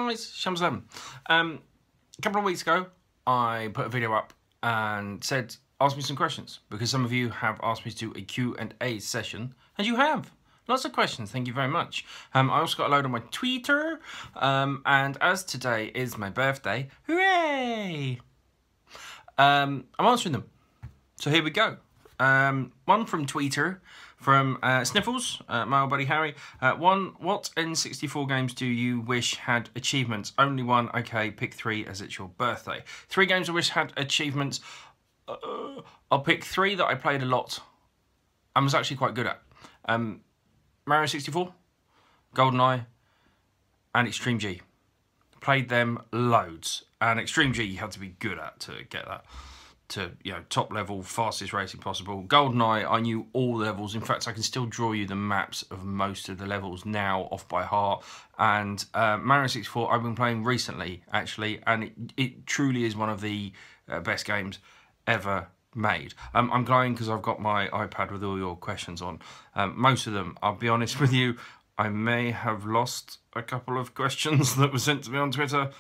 guys, Shams11. A couple of weeks ago, I put a video up and said, ask me some questions, because some of you have asked me to do a Q&A session, and you have. Lots of questions, thank you very much. I also got a load on my Twitter, and as today is my birthday, hooray! I'm answering them. So here we go. One from Twitter, from Sniffles, my old buddy Harry. What N64 games do you wish had achievements? Only one, okay, pick 3 as it's your birthday. 3 games I wish had achievements. I'll pick 3 that I played a lot and was actually quite good at. Mario 64, GoldenEye, and Extreme G. Played them loads, and Extreme G you had to be good at to get that to, you know, top level, fastest racing possible. GoldenEye, I knew all the levels. In fact, I can still draw you the maps of most of the levels now off by heart. And Mario 64, I've been playing recently, actually, and it truly is one of the best games ever made. I'm glowing because I've got my iPad with all your questions on. Most of them, I'll be honest with you, I may have lost a couple of questions that were sent to me on Twitter.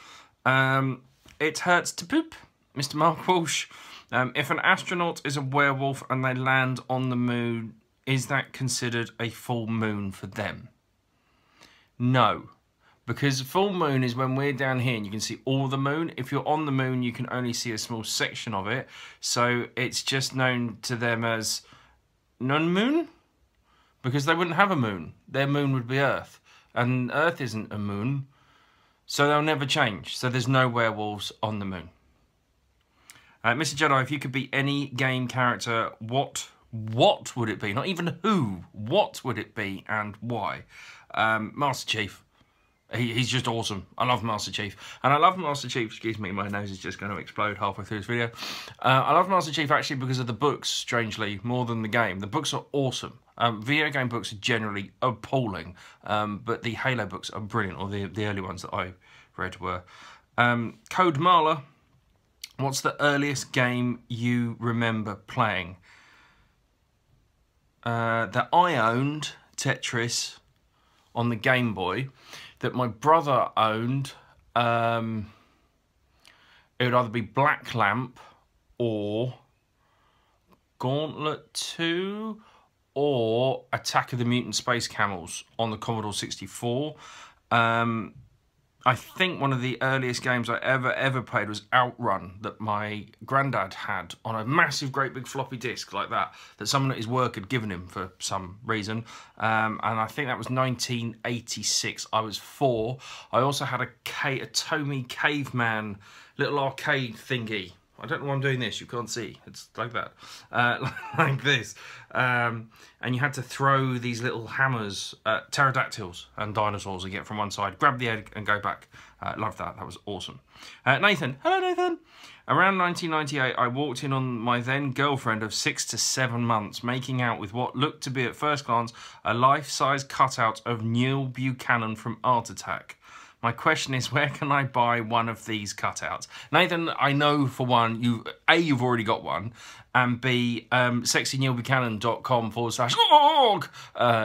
It hurts to poop, Mr. Mark Walsh. If an astronaut is a werewolf and they land on the moon, is that considered a full moon for them? No, because full moon is when we're down here and you can see all the moon. If you're on the moon, you can only see a small section of it. So it's just known to them as non-moon, because they wouldn't have a moon. Their moon would be Earth, and Earth isn't a moon, so they'll never change. So there's no werewolves on the moon. Mr. Jedi, if you could be any game character, what would it be? Not even who, what would it be and why? Master Chief. He's just awesome. I love Master Chief. And I love Master Chief, excuse me, my nose is just going to explode halfway through this video. I love Master Chief actually because of the books, strangely, more than the game. The books are awesome. Video game books are generally appalling, but the Halo books are brilliant, or the early ones that I read were. Code Marla. What's the earliest game you remember playing? That I owned, Tetris, on the Game Boy. That my brother owned, it would either be Black Lamp or Gauntlet 2 or Attack of the Mutant Space Camels on the Commodore 64. I think one of the earliest games I ever played was Outrun, that my granddad had on a massive, great big floppy disk like that someone at his work had given him for some reason. And I think that was 1986. I was 4. I also had a Tomy Caveman little arcade thingy. I don't know why I'm doing this, you can't see. It's like that, like this. And you had to throw these little hammers at pterodactyls and dinosaurs and get from one side, grab the egg and go back. Loved that, that was awesome. Nathan, hello Nathan. Around 1998, I walked in on my then girlfriend of 6 to 7 months, making out with what looked to be at first glance a life-size cutout of Neil Buchanan from Art Attack. My question is, where can I buy one of these cutouts? Nathan, I know for one, you've already got one, and B, sexyneilbuchanan.com/org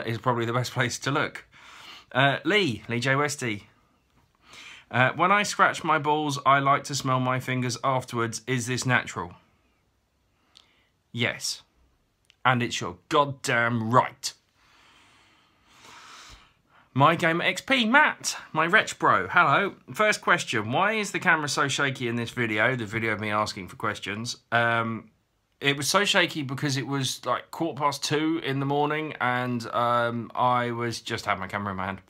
is probably the best place to look. Lee J. Westy. When I scratch my balls, I like to smell my fingers afterwards. Is this natural? Yes. And it's your goddamn right. My Gamer XP, Matt, my wretch bro, hello. First question, why is the camera so shaky in this video? The video of me asking for questions. It was so shaky because it was like 2:15 in the morning and I was just had my camera in my hand.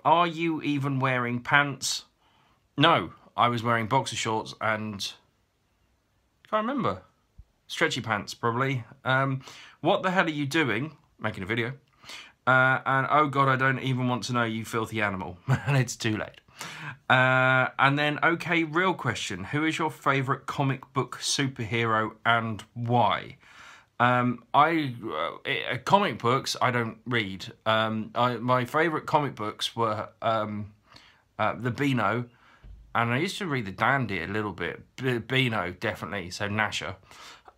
Are you even wearing pants? No, I was wearing boxer shorts and, if I remember, stretchy pants probably. What the hell are you doing? Making a video. And oh god, I don't even want to know, you filthy animal. And it's too late. And then, okay, real question. Who is your favourite comic book superhero and why? Comic books, I don't read. My favourite comic books were the Beano, and I used to read the Dandy a little bit. Beano, definitely, so Gnasher.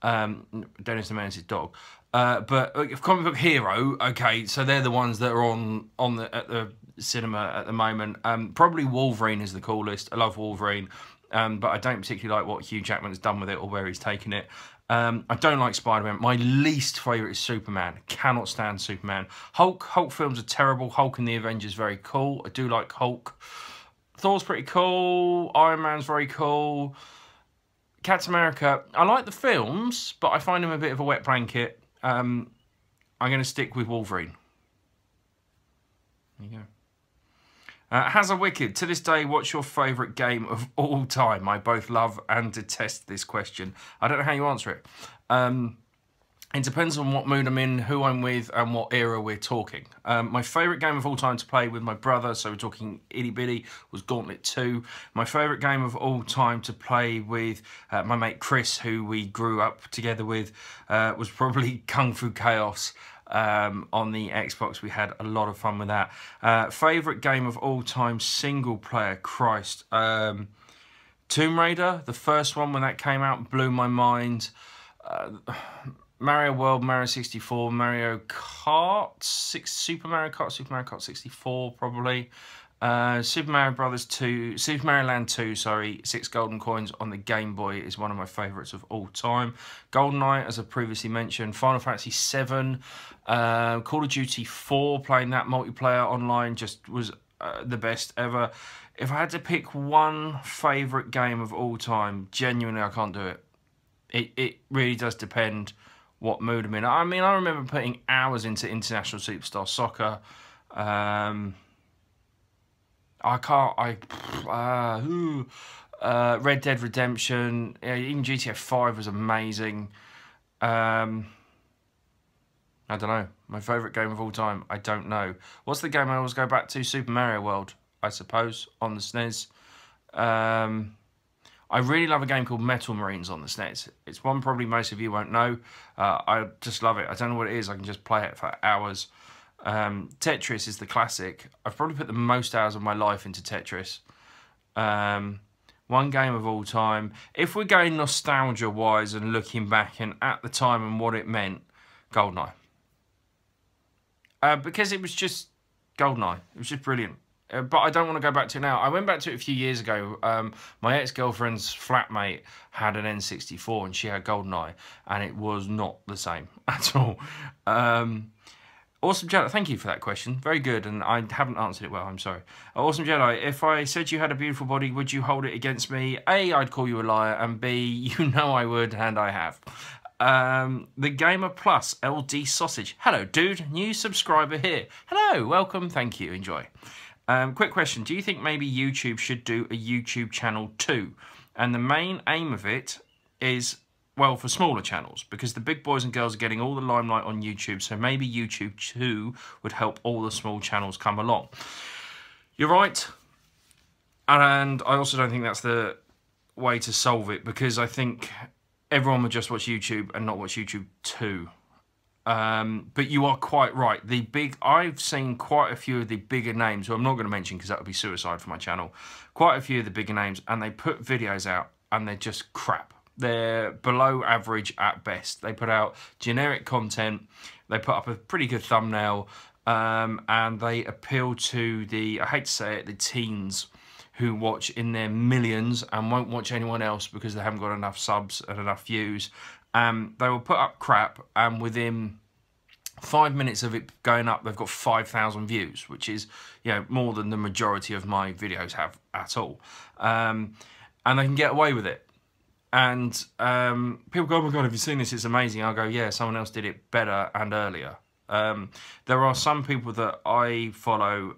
Dennis the Menace's dog. But comic book hero, okay, so they're the ones that are at the cinema at the moment. Probably Wolverine is the coolest. I love Wolverine, but I don't particularly like what Hugh Jackman's done with it or where he's taken it. I don't like Spider-Man. My least favourite is Superman. Cannot stand Superman. Hulk films are terrible. Hulk and the Avengers very cool. I do like Hulk. Thor's pretty cool. Iron Man's very cool. Captain America, I like the films, but I find him a bit of a wet blanket. I'm going to stick with Wolverine. There you go. Hazard Wicked, to this day, what's your favourite game of all time? I both love and detest this question. I don't know how you answer it. It depends on what mood I'm in, who I'm with, and what era we're talking. My favourite game of all time to play with my brother, so we're talking itty bitty, was Gauntlet 2. My favourite game of all time to play with my mate Chris, who we grew up together with, was probably Kung Fu Chaos. On the Xbox, we had a lot of fun with that. Favourite game of all time, single player, Christ. Tomb Raider, the first one when that came out, blew my mind. Mario World, Mario 64, Mario Kart, Super Mario Kart 64 probably. Super Mario Land 2, sorry, 6 golden coins on the Game Boy is one of my favourites of all time. GoldenEye, as I previously mentioned, Final Fantasy 7, Call of Duty 4, playing that multiplayer online just was the best ever. If I had to pick one favourite game of all time, genuinely I can't do it. It really does depend what mood I'm in. I mean, I remember putting hours into International Superstar Soccer. Red Dead Redemption, even GTA 5 was amazing. I don't know. My favourite game of all time, I don't know. What's the game I always go back to? Super Mario World, I suppose, on the SNES. I really love a game called Metal Marines on the SNES. It's one probably most of you won't know. I just love it. I don't know what it is. I can just play it for hours. Tetris is the classic. I've probably put the most hours of my life into Tetris. One game of all time. If we're going nostalgia-wise and looking back and at the time and what it meant, GoldenEye. Because it was just GoldenEye. It was just brilliant. But I don't want to go back to it now. I went back to it a few years ago. My ex-girlfriend's flatmate had an N64 and she had GoldenEye, and it was not the same at all. Awesome Jedi, thank you for that question. Very good, and I haven't answered it well, I'm sorry. Awesome Jedi, if I said you had a beautiful body, would you hold it against me? A, I'd call you a liar, and B, you know I would, and I have. The Gamer Plus, LD Sausage. Hello, dude, new subscriber here. Hello, welcome, thank you, enjoy. Quick question, do you think maybe YouTube should do a YouTube channel too? And the main aim of it is, well, for smaller channels, because the big boys and girls are getting all the limelight on YouTube, so maybe YouTube too would help all the small channels come along. You're right, and I also don't think that's the way to solve it, because I think everyone would just watch YouTube and not watch YouTube too. But you are quite right. I've seen quite a few of the bigger names, who I'm not going to mention because that would be suicide for my channel. Quite a few of the bigger names, and they put videos out, and they're just crap. They're below average at best. They put out generic content. They put up a pretty good thumbnail, and they appeal to the, I hate to say it, the teens who watch in their millions and won't watch anyone else because they haven't got enough subs and enough views. They will put up crap, and within 5 minutes of it going up, they've got 5,000 views, which is, you know, more than the majority of my videos have at all. And they can get away with it. And people go, oh my God, have you seen this? It's amazing. I'll go, yeah, someone else did it better and earlier. There are some people that I follow,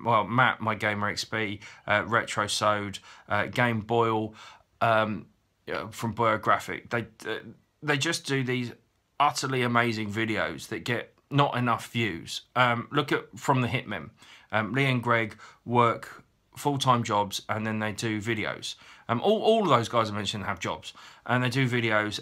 well, Matt, my Gamer XP, Retro Sode, Game Boyle, from Biographic. They just do these utterly amazing videos that get not enough views. Look at From the Hitmen. Lee and Greg work full-time jobs, and then they do videos. All of those guys I mentioned have jobs, and they do videos.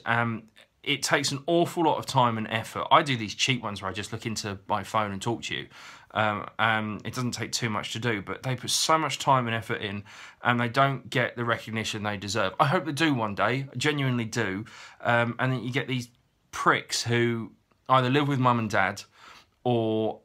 It takes an awful lot of time and effort. I do these cheap ones where I just look into my phone and talk to you. It doesn't take too much to do, but they put so much time and effort in, and they don't get the recognition they deserve. I hope they do one day, I genuinely do. And then you get these pricks who either live with mum and dad, or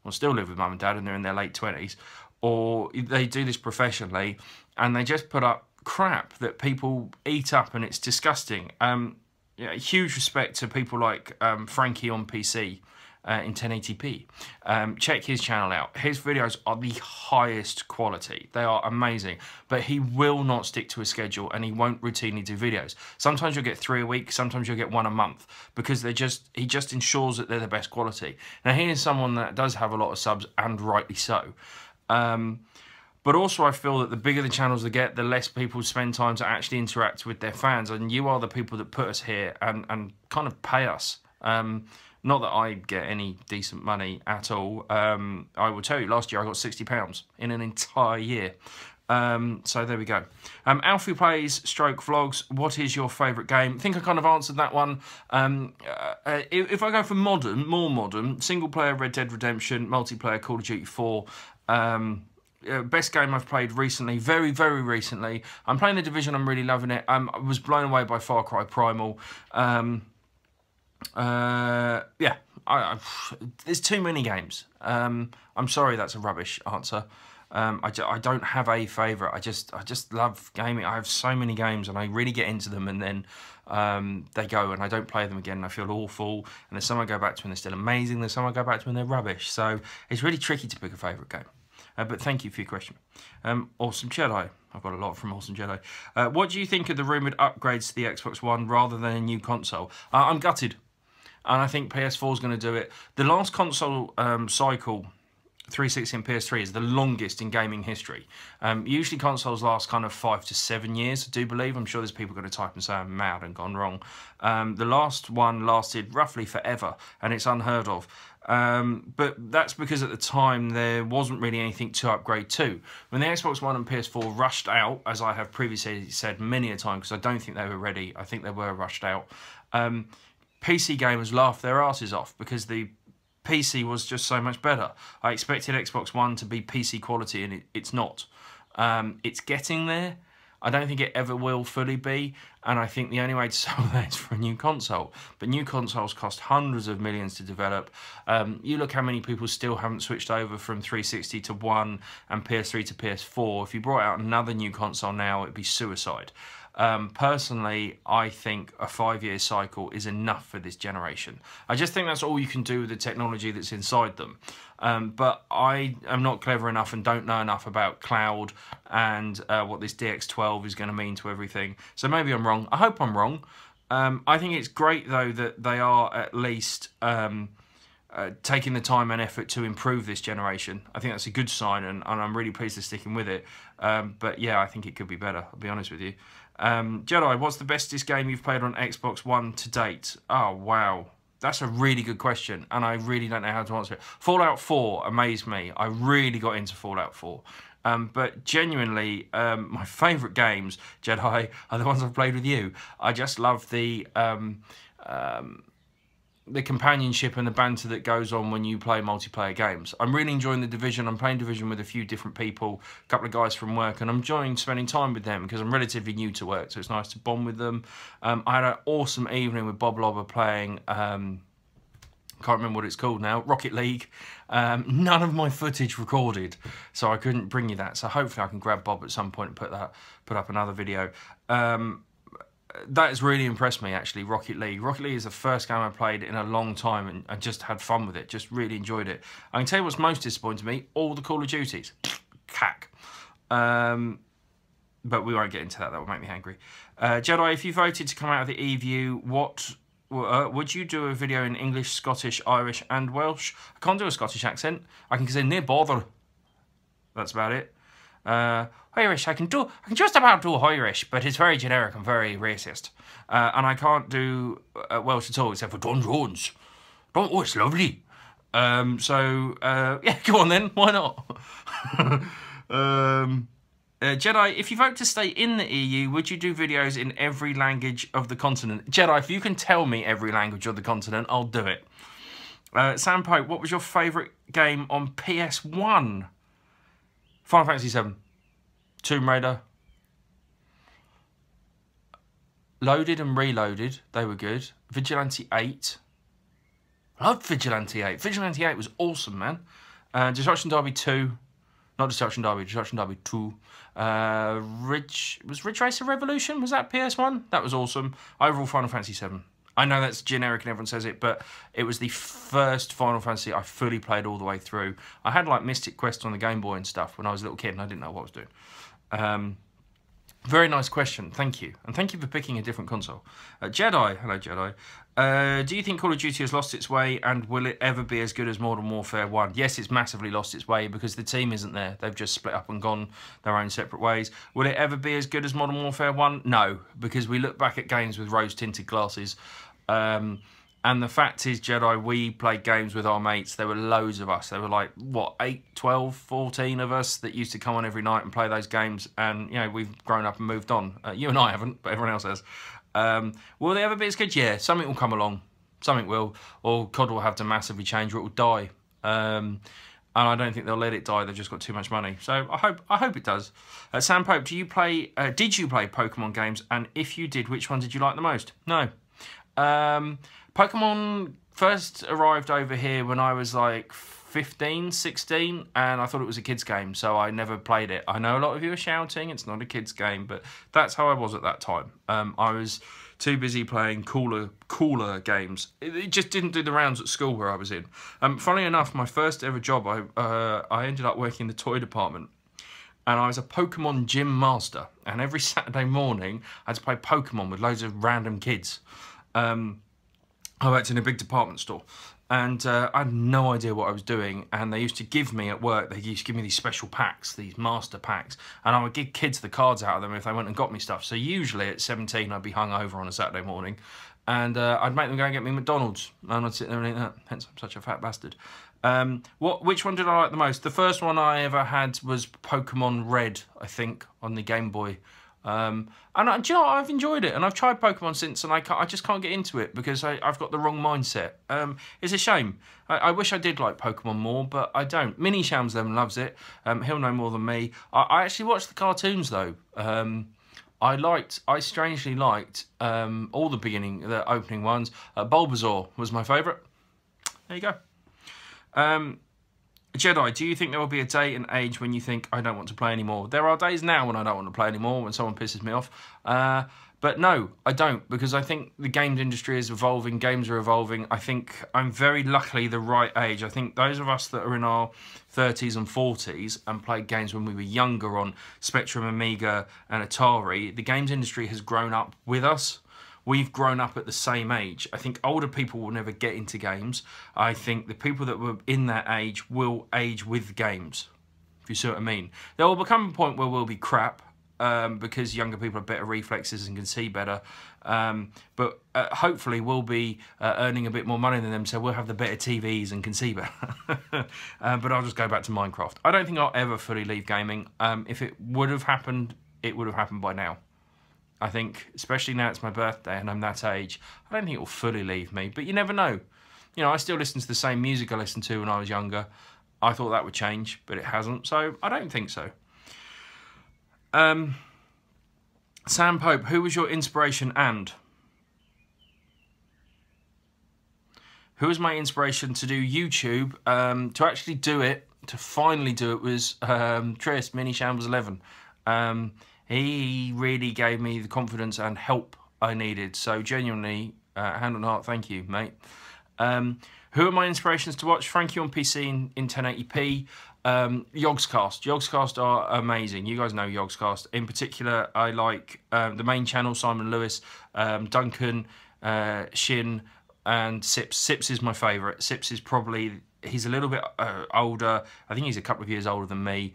still live with mum and dad and they're in their late 20s, or they do this professionally and they just put up crap that people eat up and it's disgusting. Yeah, huge respect to people like Frankie on PC in 1080p. Check his channel out. His videos are the highest quality. They are amazing, but he will not stick to a schedule and he won't routinely do videos. Sometimes you'll get 3 a week, sometimes you'll get 1 a month, because he just ensures that they're the best quality. Now he is someone that does have a lot of subs, and rightly so. But also I feel that the bigger the channels they get, the less people spend time to actually interact with their fans, and you are the people that put us here and kind of pay us. Not that I get any decent money at all. I will tell you, last year I got £60 in an entire year. So there we go. Alfie Plays stroke Vlogs, what is your favourite game? I think I kind of answered that one. If I go for modern, more modern, single player Red Dead Redemption, multiplayer Call of Duty 4, best game I've played recently, very, very recently. I'm playing The Division, I'm really loving it. I was blown away by Far Cry Primal. Yeah, there's too many games. I'm sorry, that's a rubbish answer. I don't have a favourite. I just love gaming. I have so many games and I really get into them, and then they go and I don't play them again and I feel awful. And there's some I go back to and they're still amazing. There's some I go back to and they're rubbish. So it's really tricky to pick a favourite game. But thank you for your question. Awesome Jedi. I've got a lot from Awesome Jedi. What do you think of the rumoured upgrades to the Xbox One rather than a new console? I'm gutted. And I think PS4 is going to do it. The last console cycle, 360 and PS3, is the longest in gaming history. Usually consoles last kind of 5 to 7 years, I do believe. I'm sure there's people going to type and say I'm mad and gone wrong. The last one lasted roughly forever, and it's unheard of. But that's because at the time there wasn't really anything to upgrade to. When the Xbox One and PS4 rushed out, as I have previously said many a time, because I don't think they were ready, I think they were rushed out, PC gamers laughed their asses off because the PC was just so much better. I expected Xbox One to be PC quality, and it's not. It's getting there. I don't think it ever will fully be, and I think the only way to solve that is for a new console. But new consoles cost hundreds of millions to develop. You look how many people still haven't switched over from 360 to One and PS3 to PS4. If you brought out another new console now, it'd be suicide. Personally, I think a 5-year cycle is enough for this generation. I just think that's all you can do with the technology that's inside them. But I am not clever enough and don't know enough about cloud and what this DX12 is going to mean to everything. So maybe I'm wrong. I hope I'm wrong. I think it's great, though, that they are at least taking the time and effort to improve this generation. I think that's a good sign, and I'm really pleased they're sticking with it. But yeah, I think it could be better, I'll be honest with you. Jedi, what's the bestest game you've played on Xbox One to date? Oh, wow. That's a really good question, and I really don't know how to answer it. Fallout 4 amazed me. I really got into Fallout 4. But genuinely, my favourite games, Jedi, are the ones I've played with you. I just love the companionship and the banter that goes on when you play multiplayer games. I'm really enjoying The Division. I'm playing Division with a few different people, a couple of guys from work, and I'm enjoying spending time with them because I'm relatively new to work, so it's nice to bond with them. I had an awesome evening with Bob Lobber playing, can't remember what it's called now, Rocket League. None of my footage recorded, so I couldn't bring you that. So hopefully I can grab Bob at some point and put up another video. That has really impressed me, actually, Rocket League. Rocket League is the first game I played in a long time, and I just had fun with it, just really enjoyed it. I can tell you what's most disappointing to me, all the Call of Duties. Cack. But we won't get into that, that will make me angry. Jedi, if you voted to come out of the EU, what would you do a video in English, Scottish, Irish and Welsh? I can't do a Scottish accent. I can say, no bother. That's about it. Irish, I can just about do Irish, but it's very generic and very racist. And I can't do Welsh at all, except for Don Jones. Oh, it's lovely. Yeah, go on then, why not? Jedi, if you vote to stay in the EU, would you do videos in every language of the continent? Jedi, if you can tell me every language of the continent, I'll do it. Sam Pope, what was your favourite game on PS1? Final Fantasy VII, Tomb Raider, Loaded and Reloaded, they were good. Vigilante 8. I loved Vigilante 8. Vigilante 8 was awesome, man. Destruction Derby 2. Not Destruction Derby 2. Was Ridge Racer Revolution? Was that PS1? That was awesome. Overall, Final Fantasy 7. I know that's generic and everyone says it, but it was the first Final Fantasy I fully played all the way through. I had like Mystic Quest on the Game Boy and stuff when I was a little kid and I didn't know what I was doing. Very nice question, thank you. And thank you for picking a different console. Jedi, hello Jedi. Do you think Call of Duty has lost its way and will it ever be as good as Modern Warfare 1? Yes, it's massively lost its way because the team isn't there. They've just split up and gone their own separate ways. Will it ever be as good as Modern Warfare 1? No, because we look back at games with rose-tinted glasses. And the fact is, Jedi, we played games with our mates. There were loads of us. There were like, what, 8, 12, 14 of us that used to come on every night and play those games. And, you know, we've grown up and moved on. You and I haven't, but everyone else has. Will they ever be as good? Yeah, something will come along. Something will. Or COD will have to massively change or it will die. And I don't think they'll let it die. They've just got too much money. So I hope it does. Sam Pope, did you play Pokemon games? And if you did, which one did you like the most? No. Pokemon first arrived over here when I was like 15, 16, and I thought it was a kid's game, so I never played it. I know a lot of you are shouting, it's not a kid's game, but that's how I was at that time. I was too busy playing cooler games. It just didn't do the rounds at school where I was in. Funnily enough, my first ever job, I ended up working in the toy department. And I was a Pokemon gym master. And every Saturday morning, I had to play Pokemon with loads of random kids. I worked in a big department store and I had no idea what I was doing, and they used to give me at work, they used to give me these special packs, these master packs, and I would give kids the cards out of them if they went and got me stuff. So usually at 17 I'd be hungover on a Saturday morning and I'd make them go and get me McDonald's and I'd sit there and eat that, hence I'm such a fat bastard. Which one did I like the most? The first one I ever had was Pokemon Red, I think, on the Game Boy. And do you know what? I've enjoyed it, and I've tried Pokemon since, and I just can't get into it because I've got the wrong mindset. It's a shame. I wish I did like Pokemon more, but I don't. Mini Shams then loves it. He'll know more than me. I actually watched the cartoons though. I strangely liked all the opening ones. Bulbasaur was my favourite. There you go. Jedi, do you think there will be a day and age when you think, I don't want to play anymore? There are days now when I don't want to play anymore, when someone pisses me off. But no, I don't, because I think the games industry is evolving, games are evolving. I think I'm very luckily the right age. I think those of us that are in our 30s and 40s and played games when we were younger on Spectrum, Amiga and Atari, the games industry has grown up with us. We've grown up at the same age. I think older people will never get into games. I think the people that were in that age will age with games, if you see what I mean. There will become a point where we'll be crap because younger people have better reflexes and can see better. But hopefully we'll be earning a bit more money than them, so we'll have the better TVs and can see better. But I'll just go back to Minecraft. I don't think I'll ever fully leave gaming. If it would have happened, it would have happened by now. I think, especially now it's my birthday and I'm that age, I don't think it will fully leave me, but you never know. You know, I still listen to the same music I listened to when I was younger. I thought that would change, but it hasn't, so I don't think so. Sam Pope, who was your inspiration and? Who was my inspiration to do YouTube? To actually do it, to finally do it, was Tris, Mini Shambles 11. He really gave me the confidence and help I needed. So genuinely, hand on heart, thank you, mate. Who are my inspirations to watch? Frankie on PC in 1080p. Yogscast. Yogscast are amazing. You guys know Yogscast. In particular, I like the main channel, Simon Lewis, Duncan, Shin, and Sips. Sips is my favourite. Sips is probably, he's a little bit older. I think he's a couple of years older than me.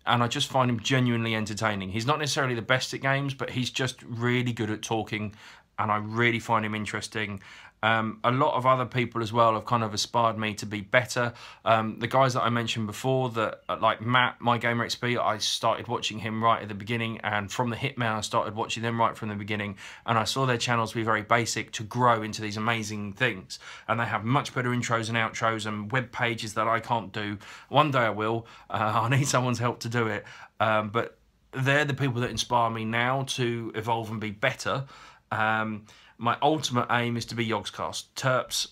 And I just find him genuinely entertaining. He's not necessarily the best at games, but he's just really good at talking, and I really find him interesting. A lot of other people as well have kind of inspired me to be better. The guys that I mentioned before, that like Matt, My Gamer XP, I started watching him right at the beginning, and from the Hitman I started watching them right from the beginning, and I saw their channels be very basic to grow into these amazing things, and they have much better intros and outros and web pages that I can't do. One day I will. I need someone's help to do it, but they're the people that inspire me now to evolve and be better. My ultimate aim is to be Yogscast. Terps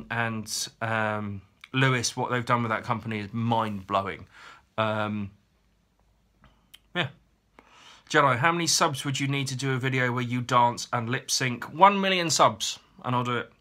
and Lewis, what they've done with that company is mind-blowing. Yeah. Jedi, how many subs would you need to do a video where you dance and lip sync? 1 million subs, and I'll do it.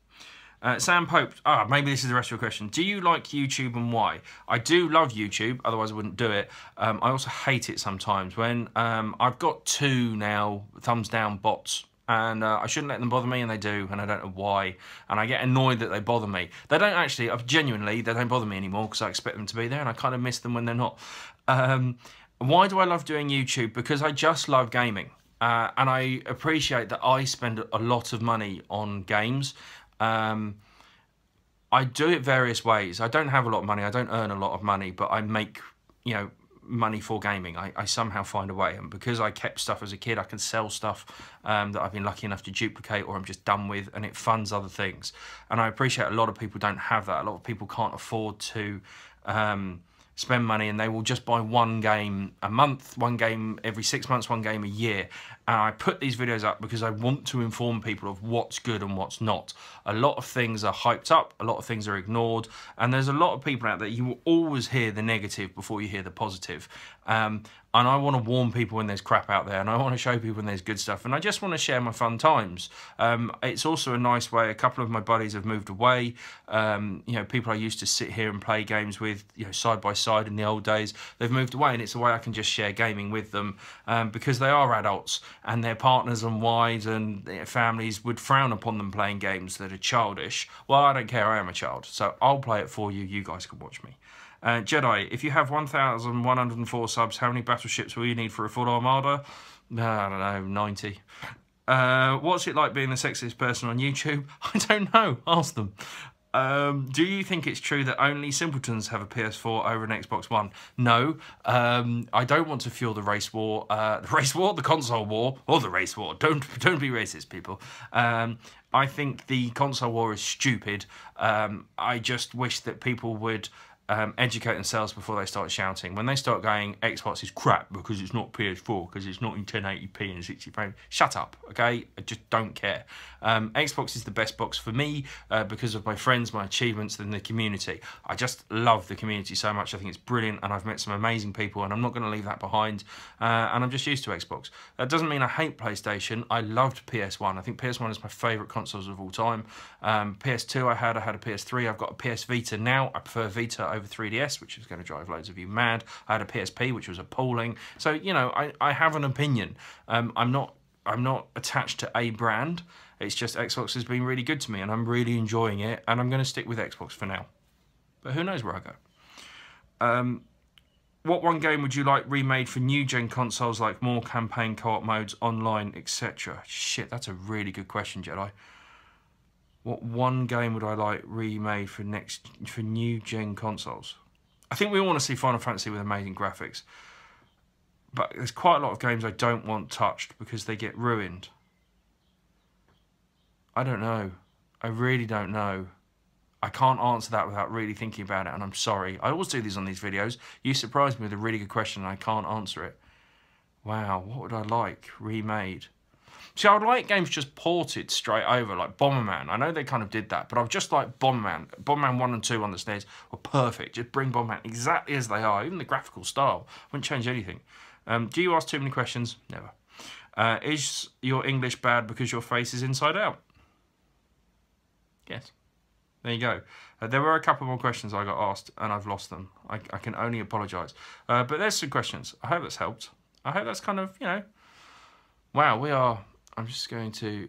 Sam Pope, maybe this is the rest of your question. Do you like YouTube and why? I do love YouTube, otherwise I wouldn't do it. I also hate it sometimes when I've got 2 now thumbs down bots, and I shouldn't let them bother me, and they do, and I don't know why. And I get annoyed that they bother me. They don't actually, genuinely, they don't bother me anymore because I expect them to be there, and I kind of miss them when they're not. Why do I love doing YouTube? Because I just love gaming. And I appreciate that I spend a lot of money on games. I do it various ways. I don't have a lot of money. I don't earn a lot of money, but I make, money for gaming. I somehow find a way. And because I kept stuff as a kid, I can sell stuff that I've been lucky enough to duplicate or I'm just done with, and it funds other things. And I appreciate a lot of people don't have that. A lot of people can't afford to spend money, and they will just buy 1 game a month, 1 game every 6 months, 1 game a year. And I put these videos up because I want to inform people of what's good and what's not. A lot of things are hyped up, a lot of things are ignored, and there's a lot of people out there, you will always hear the negative before you hear the positive. And I want to warn people when there's crap out there, and I want to show people when there's good stuff, and I just want to share my fun times. It's also a nice way. A couple of my buddies have moved away. People I used to sit here and play games with, side by side in the old days, they've moved away, and it's a way I can just share gaming with them, because they are adults, and their partners and wives and their families would frown upon them playing games that are childish. Well, I don't care, I am a child, so I'll play it for you, you guys can watch me. Jedi, if you have 1,104 subs, how many battleships will you need for a full armada? I don't know, 90. What's it like being the sexiest person on YouTube? I don't know, ask them. Do you think it's true that only simpletons have a PS4 over an Xbox One? No. I don't want to fuel the race war. The console war, or the race war. Don't be racist, people. I think the console war is stupid. I just wish that people would educate themselves before they start shouting. When they start going, Xbox is crap because it's not PS4, because it's not in 1080p and 60 frames. Shut up, okay? I just don't care. Xbox is the best box for me because of my friends, my achievements, and the community. I just love the community so much. I think it's brilliant, and I've met some amazing people, and I'm not going to leave that behind. And I'm just used to Xbox. That doesn't mean I hate PlayStation. I loved PS1. I think PS1 is my favourite consoles of all time. PS2 I had a PS3. I've got a PS Vita now. I prefer Vita over 3DS, which is going to drive loads of you mad. I had a PSP, which was appalling. So, I have an opinion. I'm not attached to a brand. It's just Xbox has been really good to me, and I'm really enjoying it, and I'm going to stick with Xbox for now. But who knows where I go. What one game would you like remade for new-gen consoles, like more campaign co-op modes, online, etc.? Shit, that's a really good question, Jedi. What one game would I like remade for new-gen consoles? I think we all want to see Final Fantasy with amazing graphics. But there's quite a lot of games I don't want touched because they get ruined. I don't know. I really don't know. I can't answer that without really thinking about it, and I'm sorry. I always do these on these videos. You surprised me with a really good question and I can't answer it. Wow, what would I like remade? See, I would like games just ported straight over, like Bomberman. I know they kind of did that, but I would just like Bomberman. Bomberman 1 and 2 on the SNES were perfect. Just bring Bomberman exactly as they are, even the graphical style. Wouldn't change anything. Do you ask too many questions? Never. Is your English bad because your face is inside out? Yes. There you go. There were a couple more questions I got asked, and I've lost them. I can only apologise. But there's some questions. I hope that's helped. I hope that's kind of, Wow, we are... I'm just going to...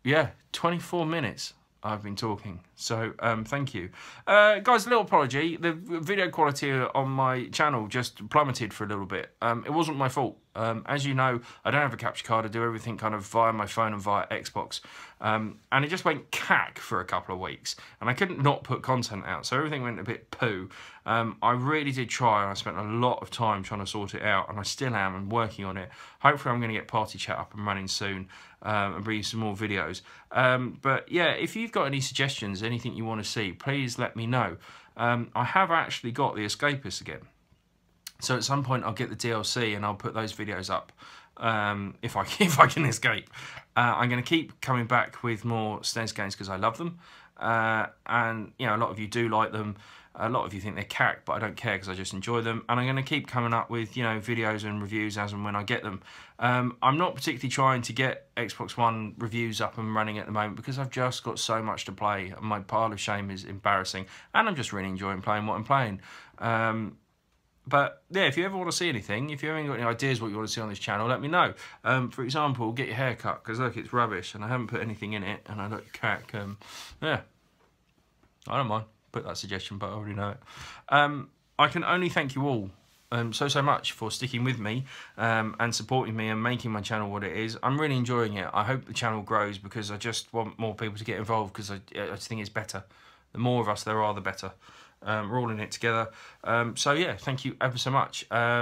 Yeah, 24 minutes I've been talking. So, thank you. Guys, a little apology. The video quality on my channel just plummeted for a little bit. It wasn't my fault. As you know, I don't have a capture card. I do everything kind of via my phone and via Xbox. And it just went cack for a couple of weeks. And I couldn't not put content out. So everything went a bit poo. I really did try, and I spent a lot of time trying to sort it out. And I still am, and working on it. Hopefully I'm going to get Party Chat up and running soon. And bring you some more videos. But yeah, if you've got any suggestions, anything you want to see, please let me know. I have actually got The Escapists again. So at some point I'll get the DLC and I'll put those videos up. if I can escape. I'm going to keep coming back with more SNES games because I love them, and you know, a lot of you do like them. A lot of you think they're cack, but I don't care because I just enjoy them. And I'm going to keep coming up with, you know, videos and reviews as and when I get them. I'm not particularly trying to get Xbox One reviews up and running at the moment because I've just got so much to play. And my pile of shame is embarrassing, and I'm just really enjoying playing what I'm playing. But yeah, if you ever want to see anything, if you haven't got any ideas what you want to see on this channel, let me know. For example, get your hair cut, because look, it's rubbish and I haven't put anything in it and I look cack. Yeah, I don't mind. Put that suggestion, but I already know it. I can only thank you all so much for sticking with me and supporting me and making my channel what it is. I'm really enjoying it. I hope the channel grows because I just want more people to get involved because I just think it's better. The more of us there are, the better. We're all in it together. So yeah, thank you ever so much. I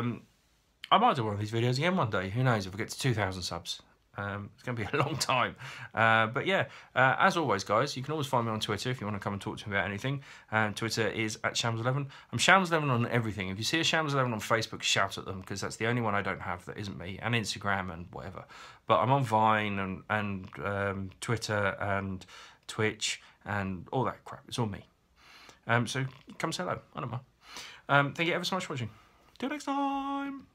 might do one of these videos again one day. Who knows if we get to 2,000 subs. It's going to be a long time. But yeah, as always, guys, you can always find me on Twitter if you want to come and talk to me about anything. Twitter is @Shams11. I'm Shams11 on everything. If you see a Shams11 on Facebook, shout at them, because that's the only one I don't have that isn't me, and Instagram and whatever. But I'm on Vine and Twitter and Twitch and all that crap. It's all me. So come say hello. I don't mind. Thank you ever so much for watching. Till next time.